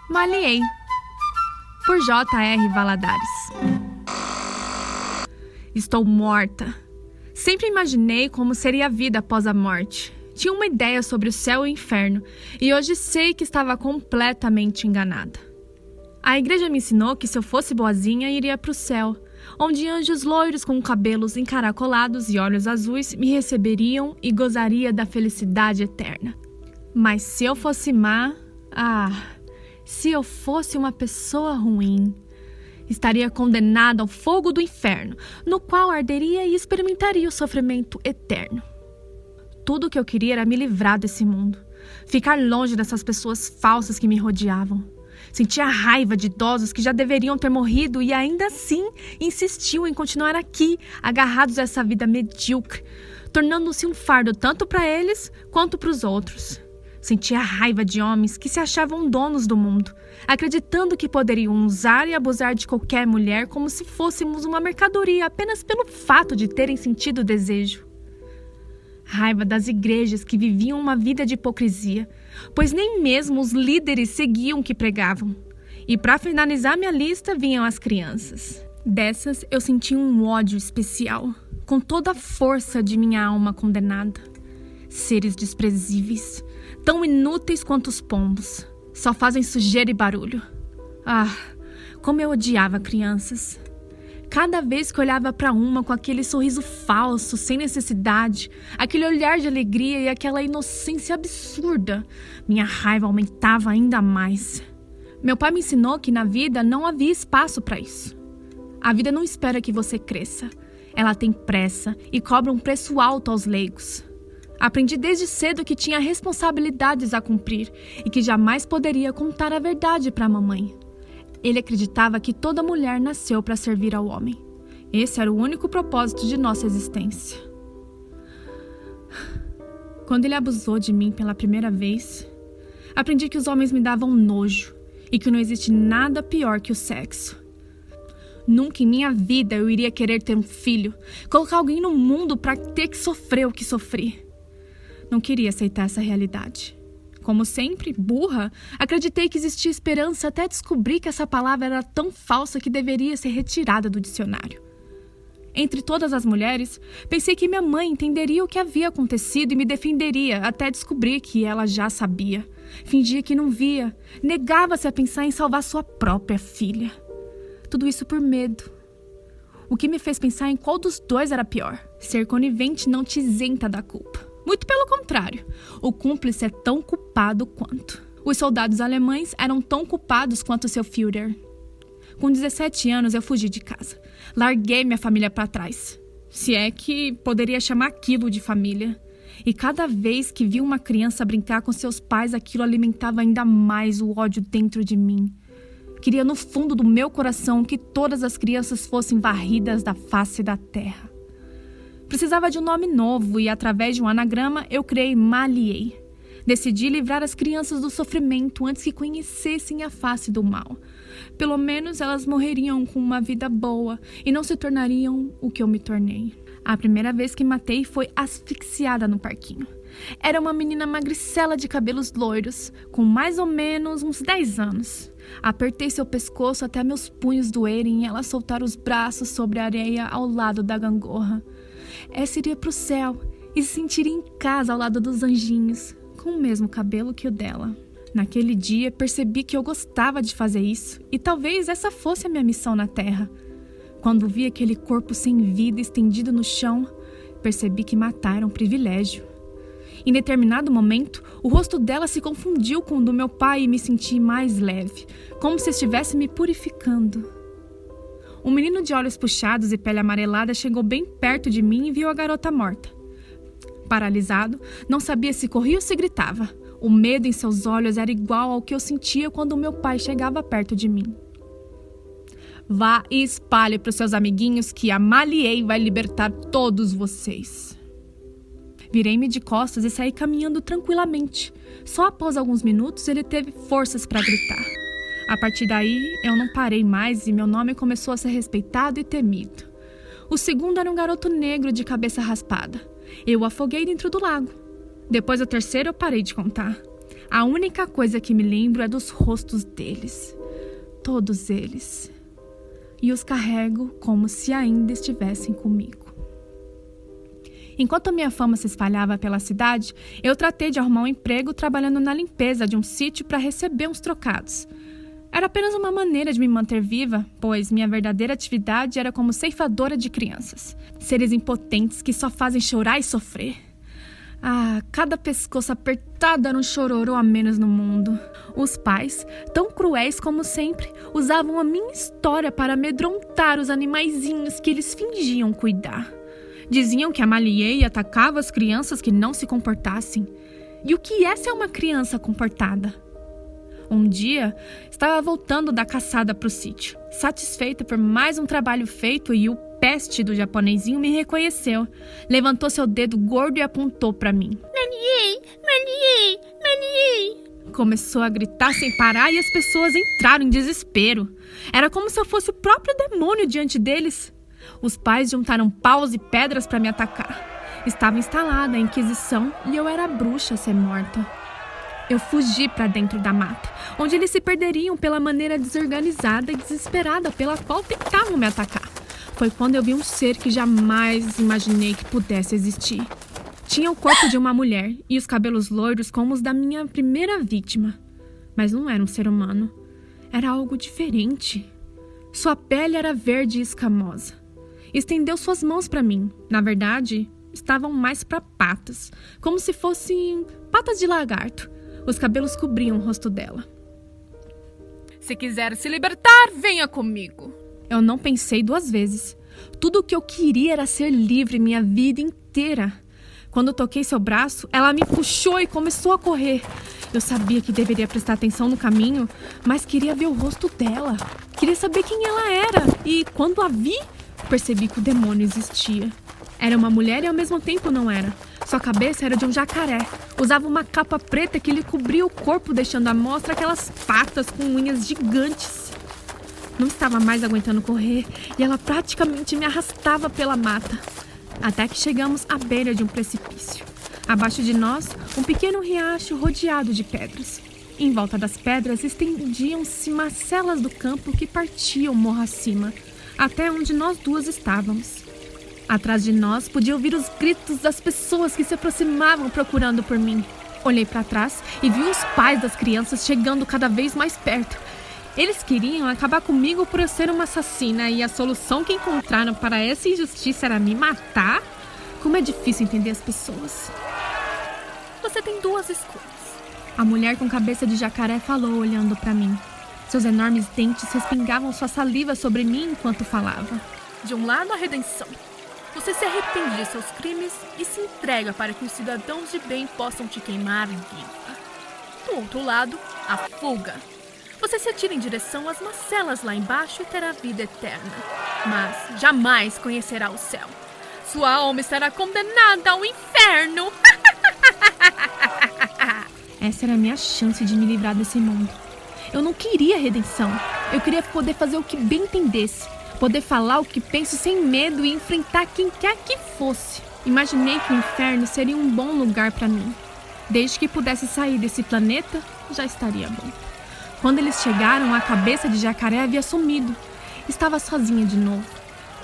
Maliei, por J.R. Valladares. Estou morta. Sempre imaginei como seria a vida após a morte. Tinha uma ideia sobre o céu e o inferno, e hoje sei que estava completamente enganada. A igreja me ensinou que se eu fosse boazinha, iria para o céu, onde anjos loiros com cabelos encaracolados e olhos azuis me receberiam e gozaria da felicidade eterna. Mas se eu fosse má, se eu fosse uma pessoa ruim, estaria condenada ao fogo do inferno, no qual arderia e experimentaria o sofrimento eterno. Tudo o que eu queria era me livrar desse mundo, ficar longe dessas pessoas falsas que me rodeavam. Sentia raiva de idosos que já deveriam ter morrido e ainda assim insistiam em continuar aqui, agarrados a essa vida medíocre, tornando-se um fardo tanto para eles quanto para os outros. Sentia raiva de homens que se achavam donos do mundo, acreditando que poderiam usar e abusar de qualquer mulher como se fôssemos uma mercadoria apenas pelo fato de terem sentido desejo. Raiva das igrejas que viviam uma vida de hipocrisia, pois nem mesmo os líderes seguiam o que pregavam. E para finalizar minha lista vinham as crianças. Dessas eu sentia um ódio especial, com toda a força de minha alma condenada. Seres desprezíveis, tão inúteis quanto os pombos, só fazem sujeira e barulho. Como eu odiava crianças. Cada vez que olhava para uma com aquele sorriso falso, sem necessidade, aquele olhar de alegria e aquela inocência absurda, minha raiva aumentava ainda mais. Meu pai me ensinou que na vida não havia espaço para isso. A vida não espera que você cresça. Ela tem pressa e cobra um preço alto aos leigos. Aprendi desde cedo que tinha responsabilidades a cumprir e que jamais poderia contar a verdade para a mamãe. Ele acreditava que toda mulher nasceu para servir ao homem. Esse era o único propósito de nossa existência. Quando ele abusou de mim pela primeira vez, aprendi que os homens me davam nojo e que não existe nada pior que o sexo. Nunca em minha vida eu iria querer ter um filho, colocar alguém no mundo para ter que sofrer o que sofri. Não queria aceitar essa realidade. Como sempre, burra, acreditei que existia esperança até descobrir que essa palavra era tão falsa que deveria ser retirada do dicionário. Entre todas as mulheres, pensei que minha mãe entenderia o que havia acontecido e me defenderia até descobrir que ela já sabia. Fingia que não via, negava-se a pensar em salvar sua própria filha. Tudo isso por medo. O que me fez pensar em qual dos dois era pior. Ser conivente não te isenta da culpa. Muito pelo contrário, o cúmplice é tão culpado quanto. Os soldados alemães eram tão culpados quanto seu Führer. Com 17 anos eu fugi de casa. Larguei minha família para trás. Se é que poderia chamar aquilo de família. E cada vez que vi uma criança brincar com seus pais, aquilo alimentava ainda mais o ódio dentro de mim. Queria no fundo do meu coração que todas as crianças fossem varridas da face da terra. Precisava de um nome novo e, através de um anagrama, eu criei Maliei. Decidi livrar as crianças do sofrimento antes que conhecessem a face do mal. Pelo menos elas morreriam com uma vida boa e não se tornariam o que eu me tornei. A primeira vez que matei foi asfixiada no parquinho. Era uma menina magricela de cabelos loiros, com mais ou menos uns 10 anos. Apertei seu pescoço até meus punhos doerem e ela soltar os braços sobre a areia ao lado da gangorra. Essa iria para o céu e se sentiria em casa ao lado dos anjinhos, com o mesmo cabelo que o dela. Naquele dia percebi que eu gostava de fazer isso e talvez essa fosse a minha missão na Terra. Quando vi aquele corpo sem vida estendido no chão, percebi que matar era um privilégio. Em determinado momento, o rosto dela se confundiu com o do meu pai e me senti mais leve, como se estivesse me purificando. Um menino de olhos puxados e pele amarelada chegou bem perto de mim e viu a garota morta. Paralisado, não sabia se corria ou se gritava. O medo em seus olhos era igual ao que eu sentia quando meu pai chegava perto de mim. Vá e espalhe para os seus amiguinhos que a Maliei vai libertar todos vocês. Virei-me de costas e saí caminhando tranquilamente. Só após alguns minutos ele teve forças para gritar. A partir daí, eu não parei mais e meu nome começou a ser respeitado e temido. O segundo era um garoto negro de cabeça raspada. Eu o afoguei dentro do lago. Depois do terceiro, eu parei de contar. A única coisa que me lembro é dos rostos deles. Todos eles. E os carrego como se ainda estivessem comigo. Enquanto minha fama se espalhava pela cidade, eu tratei de arrumar um emprego trabalhando na limpeza de um sítio para receber uns trocados. Era apenas uma maneira de me manter viva, pois minha verdadeira atividade era como ceifadora de crianças. Seres impotentes que só fazem chorar e sofrer. Cada pescoço apertado era um chororô a menos no mundo. Os pais, tão cruéis como sempre, usavam a minha história para amedrontar os animaizinhos que eles fingiam cuidar. Diziam que a Maliei atacava as crianças que não se comportassem. E o que é ser uma criança comportada? Um dia, estava voltando da caçada para o sítio, satisfeita por mais um trabalho feito, e o peste do japonesinho me reconheceu. Levantou seu dedo gordo e apontou para mim. Maliei, Maliei, Maliei. Começou a gritar sem parar e as pessoas entraram em desespero. Era como se eu fosse o próprio demônio diante deles. Os pais juntaram paus e pedras para me atacar. Estava instalada a Inquisição e eu era a bruxa a ser morta. Eu fugi para dentro da mata, onde eles se perderiam pela maneira desorganizada e desesperada pela qual tentavam me atacar. Foi quando eu vi um ser que jamais imaginei que pudesse existir. Tinha o corpo de uma mulher e os cabelos loiros como os da minha primeira vítima. Mas não era um ser humano. Era algo diferente. Sua pele era verde e escamosa. Estendeu suas mãos para mim. Na verdade, estavam mais para patas, como se fossem patas de lagarto. Os cabelos cobriam o rosto dela. Se quiser se libertar, venha comigo. Eu não pensei 2 vezes. Tudo o que eu queria era ser livre minha vida inteira. Quando toquei seu braço, ela me puxou e começou a correr. Eu sabia que deveria prestar atenção no caminho, mas queria ver o rosto dela. Queria saber quem ela era. E quando a vi, percebi que o demônio existia. Era uma mulher e ao mesmo tempo não era. Sua cabeça era de um jacaré. Usava uma capa preta que lhe cobria o corpo, deixando à mostra aquelas patas com unhas gigantes. Não estava mais aguentando correr e ela praticamente me arrastava pela mata. Até que chegamos à beira de um precipício. Abaixo de nós, um pequeno riacho rodeado de pedras. Em volta das pedras estendiam-se macelas do campo que partiam morro acima, até onde nós 2 estávamos. Atrás de nós, podia ouvir os gritos das pessoas que se aproximavam procurando por mim. Olhei para trás e vi os pais das crianças chegando cada vez mais perto. Eles queriam acabar comigo por eu ser uma assassina, e a solução que encontraram para essa injustiça era me matar? Como é difícil entender as pessoas. Você tem 2 escolhas. A mulher com cabeça de jacaré falou olhando para mim. Seus enormes dentes respingavam sua saliva sobre mim enquanto falava. De um lado, a redenção. Você se arrepende de seus crimes e se entrega para que os cidadãos de bem possam te queimar viva. Do outro lado, a fuga. Você se atira em direção às macelas lá embaixo e terá vida eterna. Mas jamais conhecerá o céu. Sua alma estará condenada ao inferno. Essa era a minha chance de me livrar desse mundo. Eu não queria redenção. Eu queria poder fazer o que bem entendesse. Poder falar o que penso sem medo e enfrentar quem quer que fosse. Imaginei que o inferno seria um bom lugar para mim. Desde que pudesse sair desse planeta, já estaria bom. Quando eles chegaram, a cabeça de jacaré havia sumido. Estava sozinha de novo.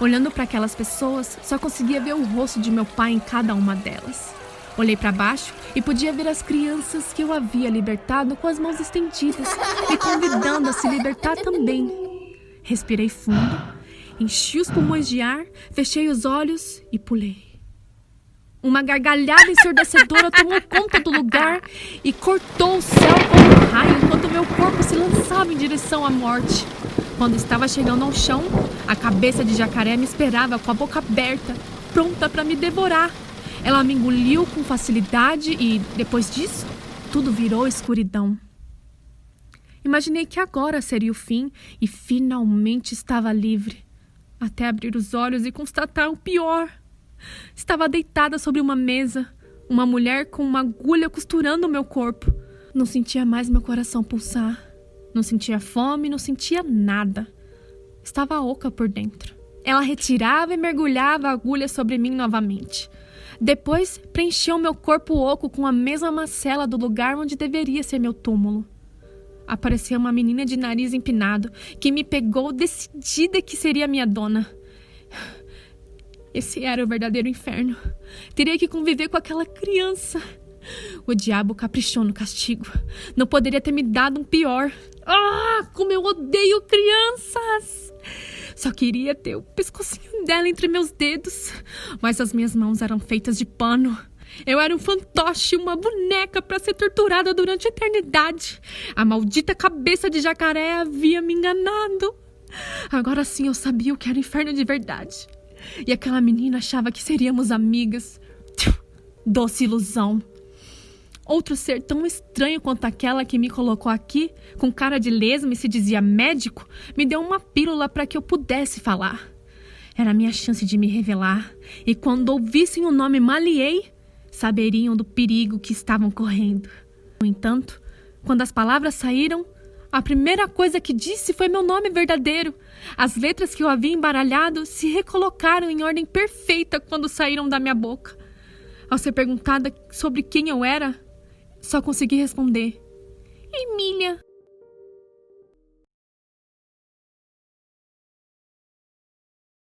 Olhando para aquelas pessoas, só conseguia ver o rosto de meu pai em cada uma delas. Olhei para baixo e podia ver as crianças que eu havia libertado com as mãos estendidas, me convidando a se libertar também. Respirei fundo. Enchi os pulmões de ar, fechei os olhos e pulei. Uma gargalhada ensurdecedora tomou conta do lugar e cortou o céu como um raio enquanto meu corpo se lançava em direção à morte. Quando estava chegando ao chão, a cabeça de jacaré me esperava com a boca aberta, pronta para me devorar. Ela me engoliu com facilidade e, depois disso, tudo virou escuridão. Imaginei que agora seria o fim e finalmente estava livre. Até abrir os olhos e constatar o pior. Estava deitada sobre uma mesa, uma mulher com uma agulha costurando o meu corpo. Não sentia mais meu coração pulsar. Não sentia fome, não sentia nada. Estava oca por dentro. Ela retirava e mergulhava a agulha sobre mim novamente. Depois, preencheu meu corpo oco com a mesma macela do lugar onde deveria ser meu túmulo. Apareceu uma menina de nariz empinado que me pegou decidida que seria minha dona. Esse era o verdadeiro inferno. Teria que conviver com aquela criança. O diabo caprichou no castigo. Não poderia ter me dado um pior. Ah, como eu odeio crianças! Só queria ter o pescocinho dela entre meus dedos. Mas as minhas mãos eram feitas de pano. Eu era um fantoche, uma boneca para ser torturada durante a eternidade. A maldita cabeça de jacaré havia me enganado. Agora sim eu sabia o que era o inferno de verdade. E aquela menina achava que seríamos amigas. Doce ilusão. Outro ser tão estranho quanto aquela que me colocou aqui, com cara de lesma e se dizia médico, me deu uma pílula para que eu pudesse falar. Era a minha chance de me revelar. E quando ouvissem o nome Maliei, saberiam do perigo que estavam correndo. No entanto, quando as palavras saíram, a primeira coisa que disse foi meu nome verdadeiro. As letras que eu havia embaralhado se recolocaram em ordem perfeita quando saíram da minha boca. Ao ser perguntada sobre quem eu era, só consegui responder: Emília.